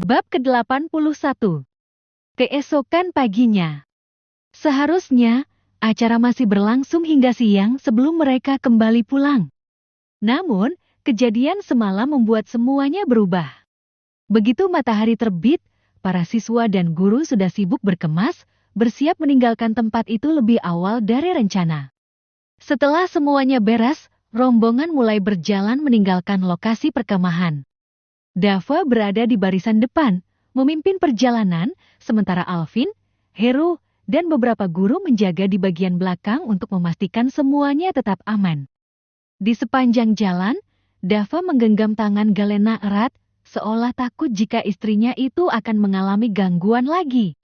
Bab ke-81. Keesokan paginya. Seharusnya, acara masih berlangsung hingga siang sebelum mereka kembali pulang. Namun, kejadian semalam membuat semuanya berubah. Begitu matahari terbit, para siswa dan guru sudah sibuk berkemas, bersiap meninggalkan tempat itu lebih awal dari rencana. Setelah semuanya beres, rombongan mulai berjalan meninggalkan lokasi perkemahan. Dava berada di barisan depan, memimpin perjalanan, sementara Alvin, Heru, dan beberapa guru menjaga di bagian belakang untuk memastikan semuanya tetap aman. Di sepanjang jalan, Dava menggenggam tangan Galena erat, seolah takut jika istrinya itu akan mengalami gangguan lagi.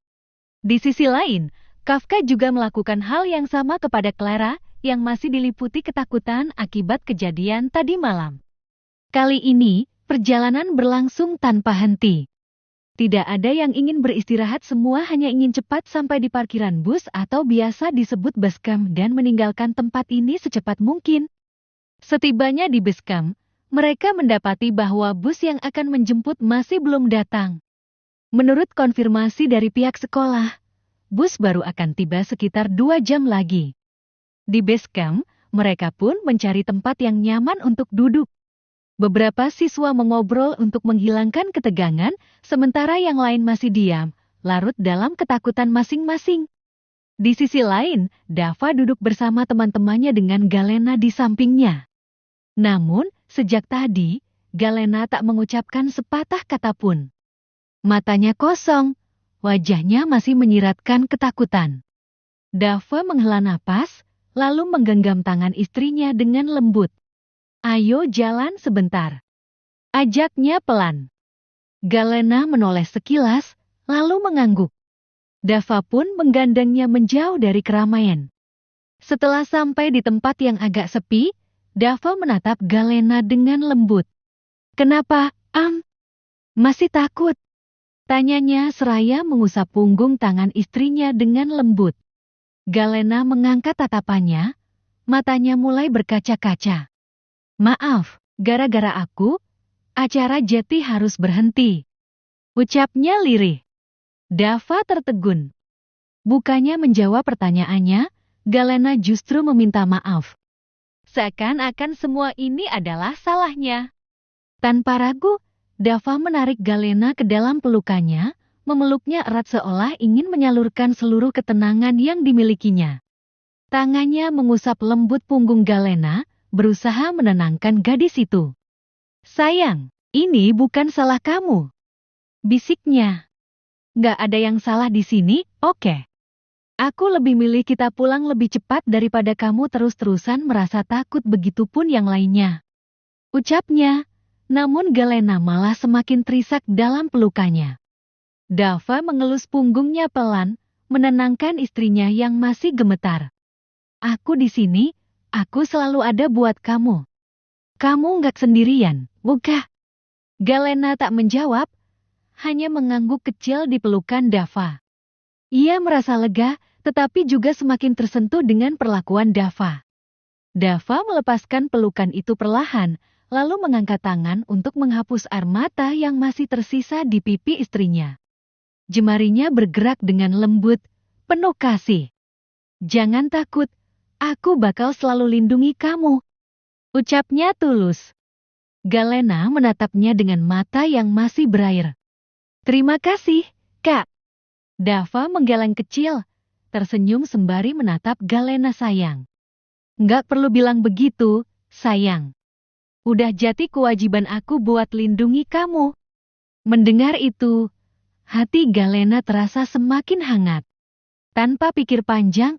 Di sisi lain, Kafka juga melakukan hal yang sama kepada Clara, yang masih diliputi ketakutan akibat kejadian tadi malam. Kali ini, perjalanan berlangsung tanpa henti. Tidak ada yang ingin beristirahat, semua hanya ingin cepat sampai di parkiran bus atau biasa disebut basecamp dan meninggalkan tempat ini secepat mungkin. Setibanya di basecamp, mereka mendapati bahwa bus yang akan menjemput masih belum datang. Menurut konfirmasi dari pihak sekolah, bus baru akan tiba sekitar 2 jam lagi. Di basecamp, mereka pun mencari tempat yang nyaman untuk duduk. Beberapa siswa mengobrol untuk menghilangkan ketegangan, sementara yang lain masih diam, larut dalam ketakutan masing-masing. Di sisi lain, Dava duduk bersama teman-temannya dengan Galena di sampingnya. Namun, sejak tadi, Galena tak mengucapkan sepatah kata pun. Matanya kosong, wajahnya masih menyiratkan ketakutan. Dava menghela napas, lalu menggenggam tangan istrinya dengan lembut. Ayo jalan sebentar. Ajaknya pelan. Galena menoleh sekilas, lalu mengangguk. Dava pun menggandengnya menjauh dari keramaian. Setelah sampai di tempat yang agak sepi, Dava menatap Galena dengan lembut. Kenapa, masih takut? Tanyanya seraya mengusap punggung tangan istrinya dengan lembut. Galena mengangkat tatapannya, matanya mulai berkaca-kaca. Maaf, gara-gara aku, acara Jeti harus berhenti. Ucapnya lirih. Dava tertegun. Bukannya menjawab pertanyaannya, Galena justru meminta maaf. Seakan-akan semua ini adalah salahnya. Tanpa ragu, Dava menarik Galena ke dalam pelukannya, memeluknya erat seolah ingin menyalurkan seluruh ketenangan yang dimilikinya. Tangannya mengusap lembut punggung Galena, berusaha menenangkan gadis itu. Sayang, ini bukan salah kamu, bisiknya. Gak ada yang salah di sini, oke? Aku lebih milih kita pulang lebih cepat daripada kamu terus-terusan merasa takut, begitupun yang lainnya. Ucapnya, namun Galena malah semakin terisak dalam pelukannya. Dava mengelus punggungnya pelan, menenangkan istrinya yang masih gemetar. Aku di sini. Aku selalu ada buat kamu. Kamu nggak sendirian, bukan? Galena tak menjawab, hanya mengangguk kecil di pelukan Dava. Ia merasa lega, tetapi juga semakin tersentuh dengan perlakuan Dava. Dava melepaskan pelukan itu perlahan, lalu mengangkat tangan untuk menghapus air mata yang masih tersisa di pipi istrinya. Jemarinya bergerak dengan lembut, penuh kasih. Jangan takut. Aku bakal selalu lindungi kamu. Ucapnya tulus. Galena menatapnya dengan mata yang masih berair. Terima kasih, Kak. Dava menggeleng kecil, tersenyum sembari menatap Galena sayang. Nggak perlu bilang begitu, sayang. Udah jadi kewajiban aku buat lindungi kamu. Mendengar itu, hati Galena terasa semakin hangat. Tanpa pikir panjang,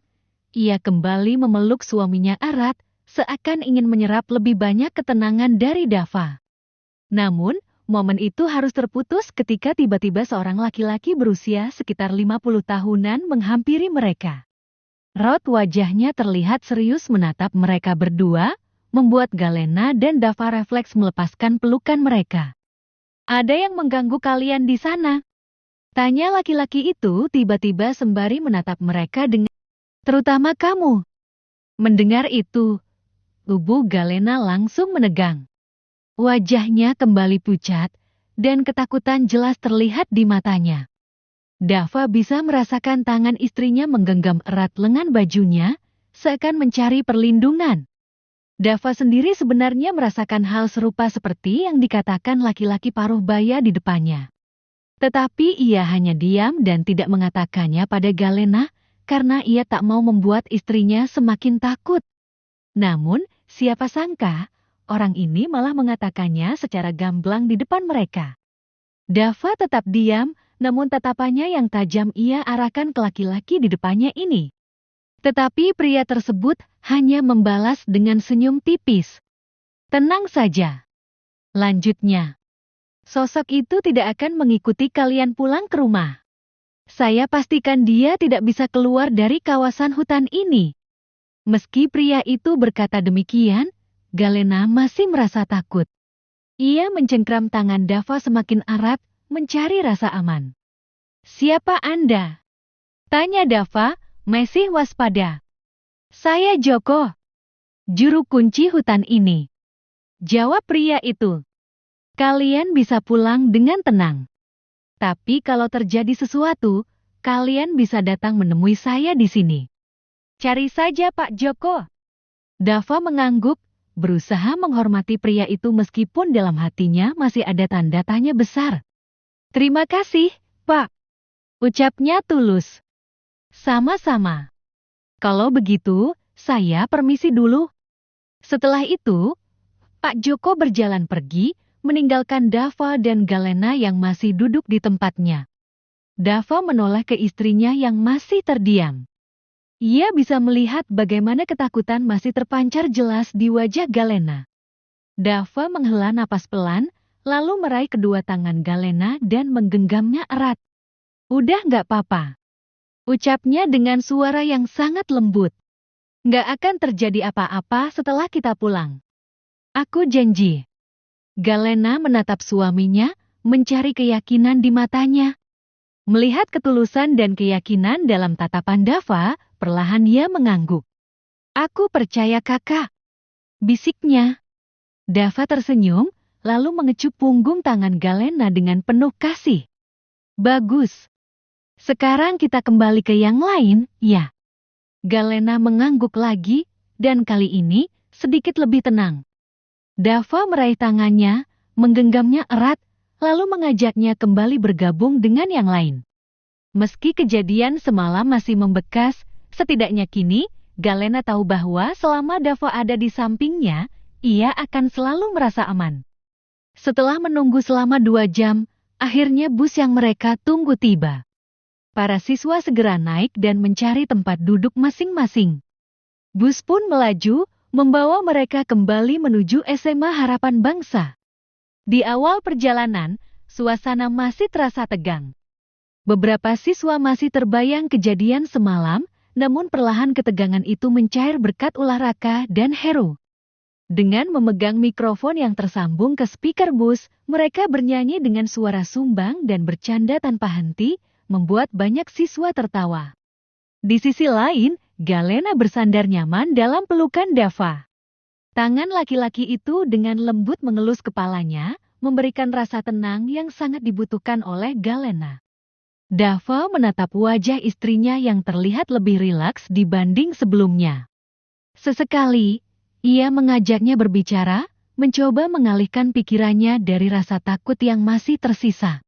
ia kembali memeluk suaminya erat, seakan ingin menyerap lebih banyak ketenangan dari Dava. Namun, momen itu harus terputus ketika tiba-tiba seorang laki-laki berusia sekitar 50 tahunan menghampiri mereka. Raut wajahnya terlihat serius menatap mereka berdua, membuat Galena dan Dava refleks melepaskan pelukan mereka. Ada yang mengganggu kalian di sana? Tanya laki-laki itu tiba-tiba sembari menatap mereka dengan terutama kamu. Mendengar itu, tubuh Galena langsung menegang. Wajahnya kembali pucat, dan ketakutan jelas terlihat di matanya. Dava bisa merasakan tangan istrinya menggenggam erat lengan bajunya, seakan mencari perlindungan. Dava sendiri sebenarnya merasakan hal serupa seperti yang dikatakan laki-laki paruh baya di depannya. Tetapi ia hanya diam dan tidak mengatakannya pada Galena, karena ia tak mau membuat istrinya semakin takut. Namun, siapa sangka, orang ini malah mengatakannya secara gamblang di depan mereka. Dava tetap diam, namun tatapannya yang tajam ia arahkan ke laki-laki di depannya ini. Tetapi pria tersebut hanya membalas dengan senyum tipis. "Tenang saja," lanjutnya. "Sosok itu tidak akan mengikuti kalian pulang ke rumah. Saya pastikan dia tidak bisa keluar dari kawasan hutan ini." Meski pria itu berkata demikian, Galena masih merasa takut. Ia mencengkram tangan Dava semakin erat, mencari rasa aman. "Siapa Anda?" tanya Dava, masih waspada. "Saya Joko, juru kunci hutan ini," jawab pria itu. "Kalian bisa pulang dengan tenang. Tapi kalau terjadi sesuatu, kalian bisa datang menemui saya di sini." "Cari saja Pak Joko." Dava mengangguk, berusaha menghormati pria itu meskipun dalam hatinya masih ada tanda tanya besar. "Terima kasih, Pak," ucapnya tulus. "Sama-sama. Kalau begitu, saya permisi dulu." Setelah itu, Pak Joko berjalan pergi, meninggalkan Dava dan Galena yang masih duduk di tempatnya. Dava menoleh ke istrinya yang masih terdiam. Ia bisa melihat bagaimana ketakutan masih terpancar jelas di wajah Galena. Dava menghela napas pelan, lalu meraih kedua tangan Galena dan menggenggamnya erat. "Udah nggak apa-apa," ucapnya dengan suara yang sangat lembut. "Nggak akan terjadi apa-apa setelah kita pulang. Aku janji." Galena menatap suaminya, mencari keyakinan di matanya. Melihat ketulusan dan keyakinan dalam tatapan Dava, perlahan ia mengangguk. "Aku percaya kakak," bisiknya. Dava tersenyum, lalu mengecup punggung tangan Galena dengan penuh kasih. "Bagus. Sekarang kita kembali ke yang lain, ya." Galena mengangguk lagi, dan kali ini sedikit lebih tenang. Dava meraih tangannya, menggenggamnya erat, lalu mengajaknya kembali bergabung dengan yang lain. Meski kejadian semalam masih membekas, setidaknya kini Galena tahu bahwa selama Dava ada di sampingnya, ia akan selalu merasa aman. Setelah menunggu selama 2 jam, akhirnya bus yang mereka tunggu tiba. Para siswa segera naik dan mencari tempat duduk masing-masing. Bus pun melaju, membawa mereka kembali menuju SMA Harapan Bangsa. Di awal perjalanan, suasana masih terasa tegang. Beberapa siswa masih terbayang kejadian semalam, namun perlahan ketegangan itu mencair berkat ulah Raka dan Heru. Dengan memegang mikrofon yang tersambung ke speaker bus, mereka bernyanyi dengan suara sumbang dan bercanda tanpa henti, membuat banyak siswa tertawa. Di sisi lain, Galena bersandar nyaman dalam pelukan Dava. Tangan laki-laki itu dengan lembut mengelus kepalanya, memberikan rasa tenang yang sangat dibutuhkan oleh Galena. Dava menatap wajah istrinya yang terlihat lebih rilaks dibanding sebelumnya. Sesekali, ia mengajaknya berbicara, mencoba mengalihkan pikirannya dari rasa takut yang masih tersisa.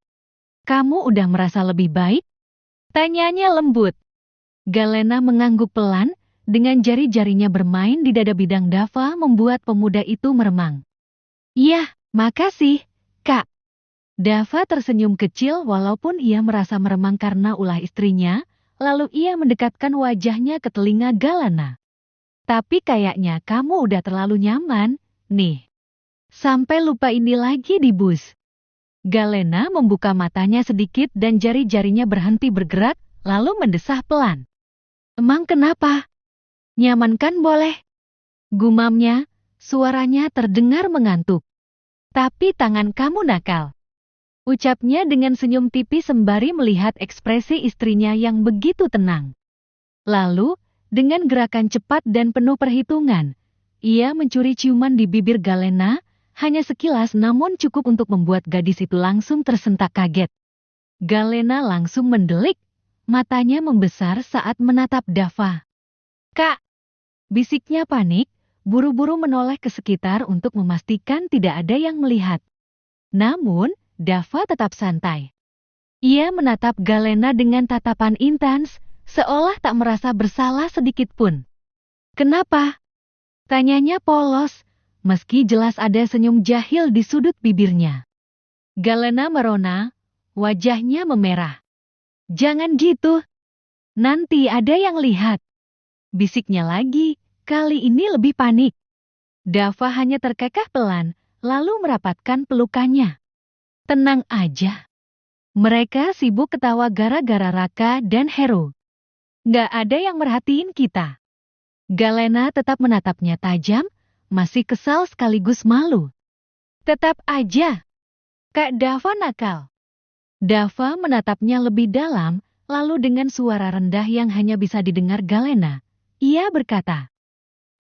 "Kamu udah merasa lebih baik?" tanyanya lembut. Galena mengangguk pelan, dengan jari-jarinya bermain di dada bidang Dava membuat pemuda itu meremang. "Iya, makasih, Kak." Dava tersenyum kecil walaupun ia merasa meremang karena ulah istrinya, lalu ia mendekatkan wajahnya ke telinga Galena. "Tapi kayaknya kamu udah terlalu nyaman, nih. Sampai lupa ini lagi di bus." Galena membuka matanya sedikit dan jari-jarinya berhenti bergerak, lalu mendesah pelan. "Emang kenapa? Nyaman kan boleh?" gumamnya, suaranya terdengar mengantuk. "Tapi tangan kamu nakal," ucapnya dengan senyum tipis sembari melihat ekspresi istrinya yang begitu tenang. Lalu, dengan gerakan cepat dan penuh perhitungan, ia mencuri ciuman di bibir Galena, hanya sekilas namun cukup untuk membuat gadis itu langsung tersentak kaget. Galena langsung mendelik, matanya membesar saat menatap Dava. "Kak!" bisiknya panik, buru-buru menoleh ke sekitar untuk memastikan tidak ada yang melihat. Namun, Dava tetap santai. Ia menatap Galena dengan tatapan intens, seolah tak merasa bersalah sedikit pun. "Kenapa?" tanyanya polos, meski jelas ada senyum jahil di sudut bibirnya. Galena merona, wajahnya memerah. "Jangan gitu. Nanti ada yang lihat." bisiknya lagi, kali ini lebih panik. Dava hanya terkekeh pelan, lalu merapatkan pelukannya. "Tenang aja. Mereka sibuk ketawa gara-gara Raka dan Hero. Nggak ada yang merhatiin kita." Galena tetap menatapnya tajam, masih kesal sekaligus malu. "Tetap aja. Kak Dava nakal." Dava menatapnya lebih dalam, lalu dengan suara rendah yang hanya bisa didengar Galena, ia berkata,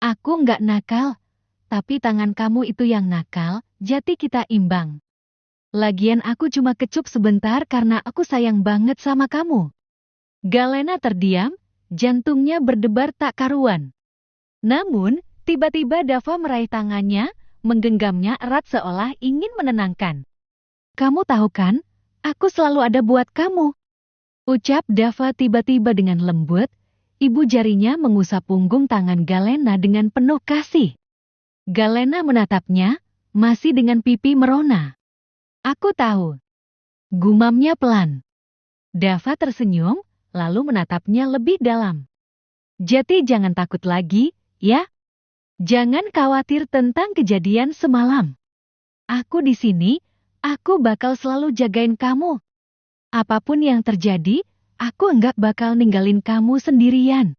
"Aku nggak nakal, tapi tangan kamu itu yang nakal, jadi kita imbang. Lagian aku cuma kecup sebentar karena aku sayang banget sama kamu." Galena terdiam, jantungnya berdebar tak karuan. Namun, tiba-tiba Dava meraih tangannya, menggenggamnya erat seolah ingin menenangkan. "Kamu tahu kan, aku selalu ada buat kamu," ucap Dava tiba-tiba dengan lembut, ibu jarinya mengusap punggung tangan Galena dengan penuh kasih. Galena menatapnya, masih dengan pipi merona. "Aku tahu," gumamnya pelan. Dava tersenyum, lalu menatapnya lebih dalam. "Jadi jangan takut lagi, ya? Jangan khawatir tentang kejadian semalam. Aku di sini, aku bakal selalu jagain kamu. Apapun yang terjadi, aku enggak bakal ninggalin kamu sendirian."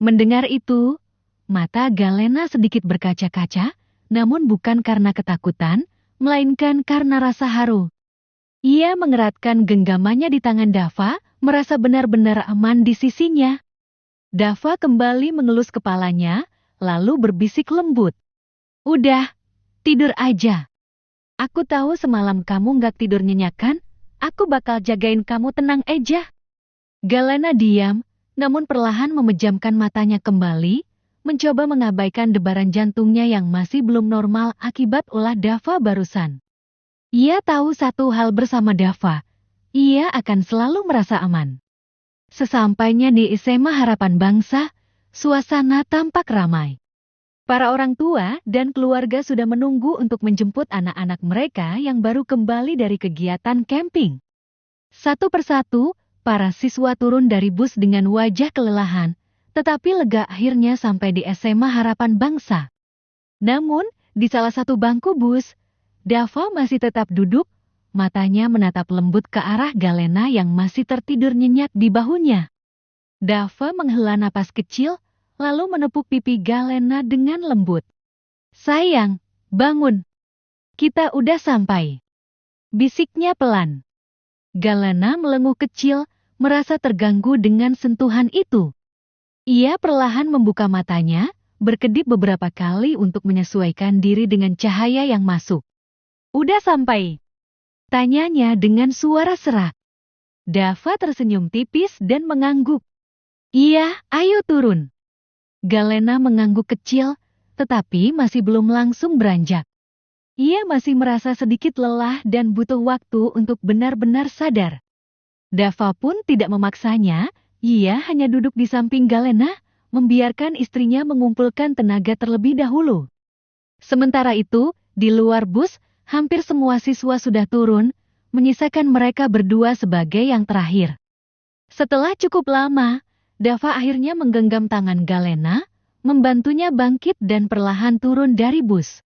Mendengar itu, mata Galena sedikit berkaca-kaca, namun bukan karena ketakutan, melainkan karena rasa haru. Ia mengeratkan genggamannya di tangan Dava, merasa benar-benar aman di sisinya. Dava kembali mengelus kepalanya, lalu berbisik lembut. "Udah, tidur aja. Aku tahu semalam kamu nggak tidur nyenyak kan? Aku bakal jagain kamu, tenang aja." Galena diam, namun perlahan memejamkan matanya kembali, mencoba mengabaikan debaran jantungnya yang masih belum normal akibat ulah Dava barusan. Ia tahu satu hal bersama Dava, ia akan selalu merasa aman. Sesampainya di SMA Harapan Bangsa, suasana tampak ramai. Para orang tua dan keluarga sudah menunggu untuk menjemput anak-anak mereka yang baru kembali dari kegiatan camping. Satu persatu, para siswa turun dari bus dengan wajah kelelahan, tetapi lega akhirnya sampai di SMA Harapan Bangsa. Namun, di salah satu bangku bus, Dava masih tetap duduk, matanya menatap lembut ke arah Galena yang masih tertidur nyenyak di bahunya. Dava menghela napas kecil, lalu menepuk pipi Galena dengan lembut. "Sayang, bangun. Kita udah sampai," bisiknya pelan. Galena melenguh kecil, merasa terganggu dengan sentuhan itu. Ia perlahan membuka matanya, berkedip beberapa kali untuk menyesuaikan diri dengan cahaya yang masuk. "Udah sampai?" tanyanya dengan suara serak. Dava tersenyum tipis dan mengangguk. "Iya, ayo turun." Galena mengangguk kecil, tetapi masih belum langsung beranjak. Ia masih merasa sedikit lelah dan butuh waktu untuk benar-benar sadar. Dava pun tidak memaksanya, ia hanya duduk di samping Galena, membiarkan istrinya mengumpulkan tenaga terlebih dahulu. Sementara itu, di luar bus, hampir semua siswa sudah turun, menyisakan mereka berdua sebagai yang terakhir. Setelah cukup lama, Dava akhirnya menggenggam tangan Galena, membantunya bangkit dan perlahan turun dari bus.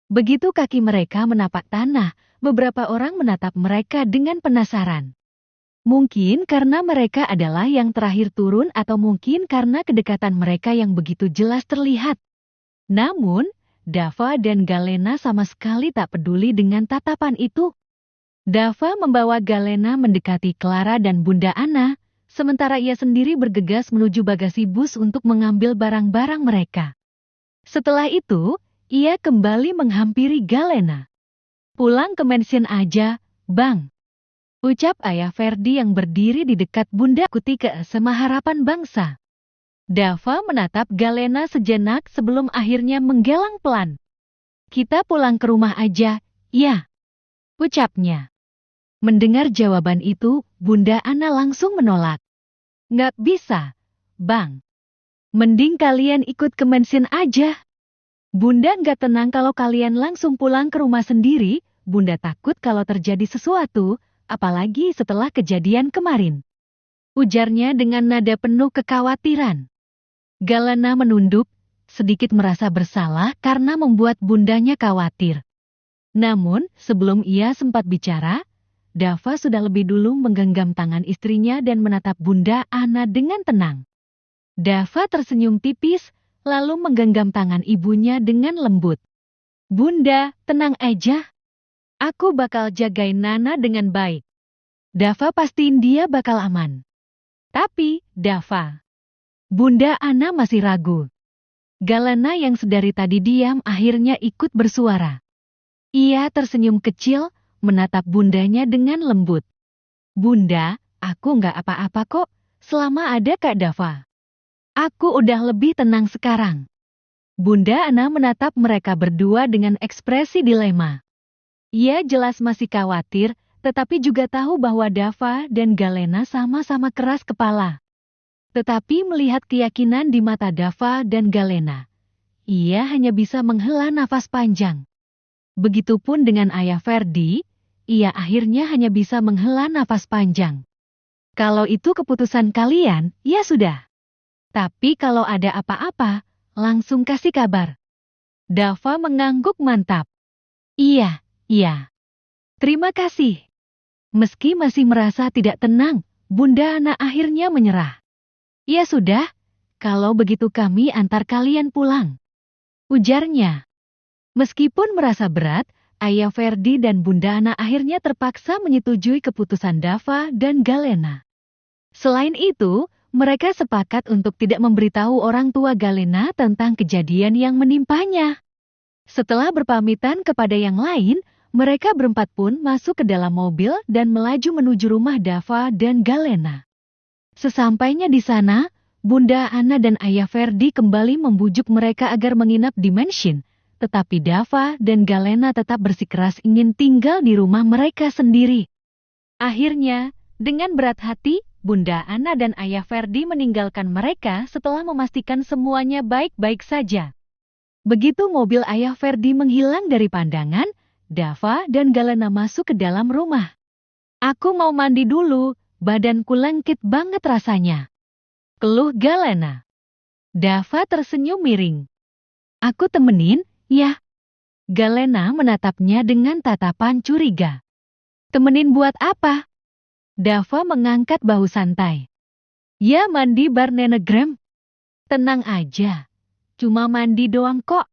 Begitu kaki mereka menapak tanah, beberapa orang menatap mereka dengan penasaran. Mungkin karena mereka adalah yang terakhir turun atau mungkin karena kedekatan mereka yang begitu jelas terlihat. Namun, Dava dan Galena sama sekali tak peduli dengan tatapan itu. Dava membawa Galena mendekati Clara dan Bunda Ana, sementara ia sendiri bergegas menuju bagasi bus untuk mengambil barang-barang mereka. Setelah itu, ia kembali menghampiri Galena. "Pulang ke mansion aja, Bang," ucap ayah Ferdi yang berdiri di dekat Bunda Kuti ke SMA Harapan Bangsa. Dava menatap Galena sejenak sebelum akhirnya menggelang pelan. "Kita pulang ke rumah aja, ya," ucapnya. Mendengar jawaban itu, Bunda Ana langsung menolak. "Nggak bisa, Bang. Mending kalian ikut ke mansion aja." Bunda nggak tenang kalau kalian langsung pulang ke rumah sendiri. Bunda takut kalau terjadi sesuatu, apalagi setelah kejadian kemarin, ujarnya dengan nada penuh kekhawatiran. Galena menunduk, sedikit merasa bersalah karena membuat bundanya khawatir. Namun, sebelum ia sempat bicara, Dava sudah lebih dulu menggenggam tangan istrinya dan menatap Bunda Ana dengan tenang. Dava tersenyum tipis, lalu menggenggam tangan ibunya dengan lembut. "Bunda, tenang aja. Aku bakal jagain Nana dengan baik." Dava pastiin dia bakal aman. "Tapi, Dava..." Bunda Ana masih ragu. Galena yang sedari tadi diam akhirnya ikut bersuara. Ia tersenyum kecil, menatap bundanya dengan lembut. "Bunda, aku nggak apa-apa kok, selama ada Kak Dava. Aku udah lebih tenang sekarang." Bunda Ana menatap mereka berdua dengan ekspresi dilema. Ia jelas masih khawatir, tetapi juga tahu bahwa Dava dan Galena sama-sama keras kepala. Tetapi melihat keyakinan di mata Dava dan Galena, ia hanya bisa menghela nafas panjang. Begitupun dengan ayah Ferdi, ia akhirnya hanya bisa menghela nafas panjang. "Kalau itu keputusan kalian, ya sudah. Tapi kalau ada apa-apa, langsung kasih kabar." Dava mengangguk mantap. Iya. Terima kasih." Meski masih merasa tidak tenang, Bunda Ana akhirnya menyerah. "Ya sudah, kalau begitu kami antar kalian pulang," ujarnya. Meskipun merasa berat, ayah Ferdi dan Bunda Ana akhirnya terpaksa menyetujui keputusan Dava dan Galena. Selain itu, mereka sepakat untuk tidak memberitahu orang tua Galena tentang kejadian yang menimpanya. Setelah berpamitan kepada yang lain, mereka berempat pun masuk ke dalam mobil dan melaju menuju rumah Dava dan Galena. Sesampainya di sana, Bunda Ana dan ayah Ferdi kembali membujuk mereka agar menginap di mansion, tetapi Dava dan Galena tetap bersikeras ingin tinggal di rumah mereka sendiri. Akhirnya, dengan berat hati, Bunda Ana dan ayah Ferdi meninggalkan mereka setelah memastikan semuanya baik-baik saja. Begitu mobil ayah Ferdi menghilang dari pandangan, Dava dan Galena masuk ke dalam rumah. "Aku mau mandi dulu, badanku lengkit banget rasanya," keluh Galena. Dava tersenyum miring. "Aku temenin, ya." Galena menatapnya dengan tatapan curiga. "Temenin buat apa?" Dava mengangkat bahu santai. "Ya mandi bar nenegram." "Tenang aja, cuma mandi doang kok,"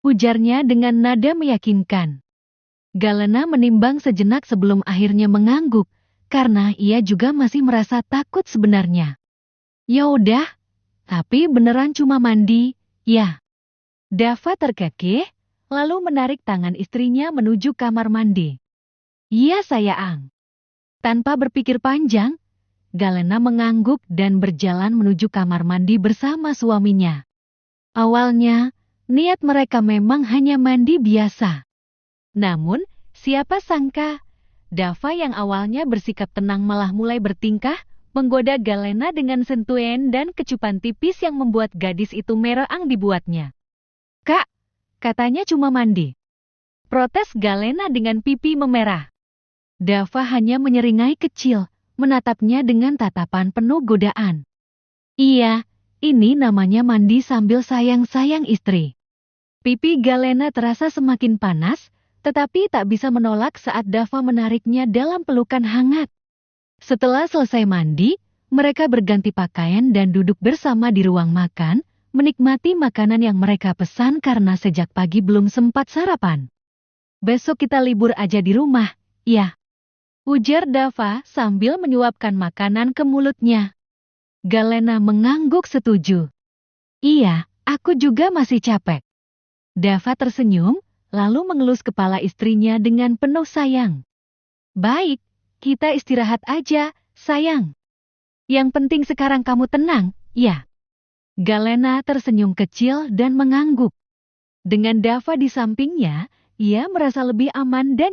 ujarnya dengan nada meyakinkan. Galena menimbang sejenak sebelum akhirnya mengangguk, karena ia juga masih merasa takut sebenarnya. "Ya udah, tapi beneran cuma mandi, ya." Dava terkekeh, lalu menarik tangan istrinya menuju kamar mandi. "Iya sayang." Tanpa berpikir panjang, Galena mengangguk dan berjalan menuju kamar mandi bersama suaminya. Awalnya, niat mereka memang hanya mandi biasa. Namun, siapa sangka, Dava yang awalnya bersikap tenang malah mulai bertingkah, menggoda Galena dengan sentuhan dan kecupan tipis yang membuat gadis itu meraang dibuatnya. "Kak, katanya cuma mandi," protes Galena dengan pipi memerah. Dava hanya menyeringai kecil, menatapnya dengan tatapan penuh godaan. "Iya, ini namanya mandi sambil sayang-sayang istri." Pipi Galena terasa semakin panas, tetapi tak bisa menolak saat Dava menariknya dalam pelukan hangat. Setelah selesai mandi, mereka berganti pakaian dan duduk bersama di ruang makan, menikmati makanan yang mereka pesan karena sejak pagi belum sempat sarapan. "Besok kita libur aja di rumah, ya," ujar Dava sambil menyuapkan makanan ke mulutnya. Galena mengangguk setuju. "Iya, aku juga masih capek." Dava tersenyum, lalu mengelus kepala istrinya dengan penuh sayang. Baik, kita istirahat aja, sayang. Yang penting sekarang kamu tenang, ya. Galena tersenyum kecil dan mengangguk. Dengan Dava di sampingnya, ia merasa lebih aman dan